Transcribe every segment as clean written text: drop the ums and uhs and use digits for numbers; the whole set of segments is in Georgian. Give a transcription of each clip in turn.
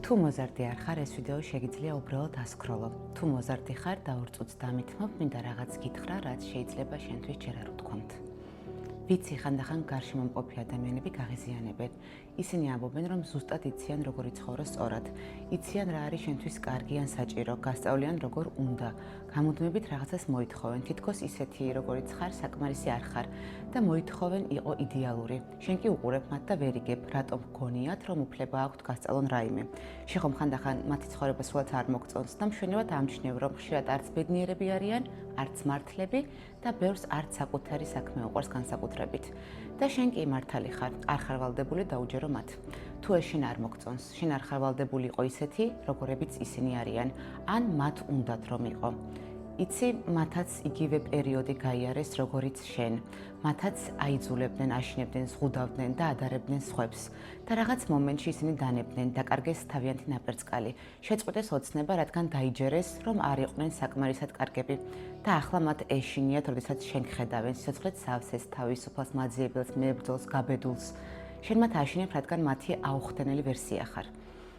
თუ მოზარდი არ ხარ, ეს ვიდეო შეგიძლია უბრალოდ ასკროლო. თუ მოზარდი ხარ და 2 წუთს დამითმობ, მინდა რაღაც გითხრა, რაც შეიძლება შენთვის ჯერ არ უთქვამთ. ვიცი, ხანდახან გარშემო მყოფი ადამიანები გაღიზიანებენ. ისინი ამბობენ, რომ ზუსტად იციან, როგორ იცხოვრო სწორად. იციან, რა არის შენთვის კარგი ან საჭირო, გასწავლიან, როგორ უნდა. გამუდმებით რაღაცას მოითხოვენ, თითქოს ისეთი, როგორიც ხარ, საკმარისი არ ხარ და მოითხოვენ იყო იდეალური. შენ კი უყურებ მათ და ვერ იგებ, რატომ გონიათ, რომ უფლება აქვთ გასწავლონ რაიმე. შეხომ ხანდახან მათი ცხოვრება სულაც არ მოგწონს და მშვენივრად ამჩნევ, რომ ხშირად არც ბედნიერები არიან, არც მართლები და ბევრს არც საკუთარი საქმე უყვარს განსაკუთრებით. და შენ კი მართალი ხარ, არ ხარ ვალდებული დაუჯერო მათ. თუ ეს შენ არ მოგწონს, შენ არ ხარ ვალდებული იყო ისეთი, როგორებიც ისინი არიან, ან მათ უნდათ რომ იყო. იცი, მათაც იგივე პერიოდი გაიარეს, როგორიც შენ. მათაც აიძულებდნენ, აშინებდნენ, ზღუდავდნენ და ადარებდნენ სხვებს. და რაღაც მომენტში ისინი დანებდნენ, დაკარგეს თავიანთი ნაპერწკალი. შეწყვეტეს ოცნება, რადგან დაიჯერეს, რომ არ იყვნენ საკმარისად კარგები. და ახლა მათ ეშინიათ, როდესაც შენ ხედავენ, სიცოცხლეთ სავსეს, თავისუფალს, მაძიებელს, მებრძოლს, გაბედულს. შენ მათ აშინებ, რადგან მათი აუხდენელი ვერსია ხარ.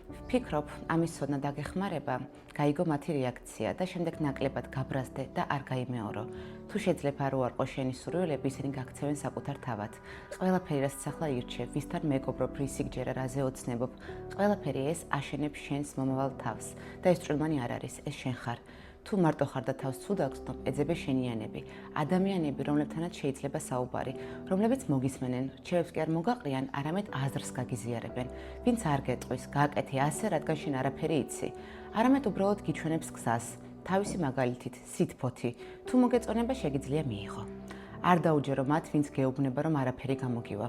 ვფიქრობ, ამის ცოდნა დაგეხმარება, გაიგო მათი რეაქცია და შემდეგ ნაკლებად გაბრაზდე და არ გაიმეორო. თუ შეძლებ არ უარყო შენი სურვილები, ისინი გაქცევენ საკუთარ თავად. ყველაფერი, რასაც ახლა ირჩევ, ვისთან მეგობრობ, რისიგჯერა, რაზე ოცნებობ, ყველაფერი ეს აშენებს შენს მომავალ თავს და ეს ჭრილმანი არ არის, ეს შენ ხარ. თუ მარტო ხარ და თავს ცუდ აგზნობ, ეძებე შენიანები, ადამიანები, რომლებთანაც შეიძლება საუბარი, რომლებიც მოგისმენენ, რჩევებს კი არ მოგაყრიან, არამედ აზრს გაგიზიარებენ, ვინც არ გეტყვის, გააკეთე ასე, რადგან შენ არაფერი იცი, არამედ უბრალოდ გიჩვენებს გზას, თავისი მაგალითით, სითბოთი, თუ მოგეწონება შეგიძლია მიიღო. არ დაუჯერო მათ, ვინც გეუბნება, რომ არაფერი გამოგივა.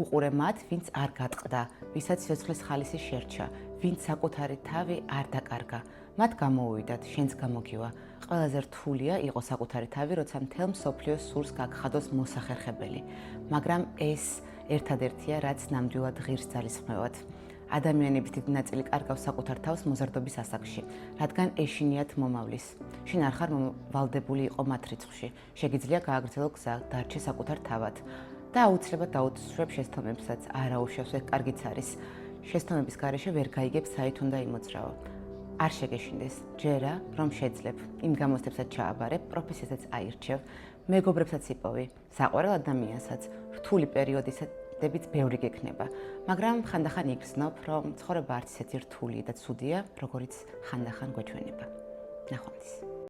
უყურე მათ, ვინც არ გატყდა, ვისაც სიცოცხლის ხალისი შერჩა, ვინც საკუთარი თავი არ დაკარგა. მათ გამოუვიდათ, შენც გამოგივა. ყველაზე რთულია იყო საკუთარი თავი, როცა მთელ მსოფლიოს სურს გაგხადოს მოსახერხებელი. მაგრამ ეს ერთადერთია, რაც ნამდვილად ღირს ძალისხმევად. ადამიანების დიდი ნაწილი კარგავს საკუთარ თავს მოზარდობის ასაკში, რადგან ეშინიათ მომავლის. შენ არ ხარ ვალდებული იყო მათ რიცხვში. შეგიძლია გააგრძელო გზა, დარჩე საკუთარ თავად. და აუცილებლად დაუცხრებ შეცდომებსაც, არა უშავს, ეს კარგიც არის. შეცდომების გარეშე ვერ გაიგებ, საით უნდა იმოძრავო. არ შეგეშინდეს, ჯერა, რომ შეძლებ, იმ გამოცდებსაც ჩააბარებ, პროფესიასაც აირჩევ, მეგობრებსაც იპოვი, საყვარელ ადამიანსაც, რთული პერიოდისადებით ბევრი გექნება, მაგრამ ხანდახან იგრძნობ, რომ ცხოვრება არც ისეთი რთული და ცუდია, როგორიც ხანდახან გვეჩვენება. ნახვამდის.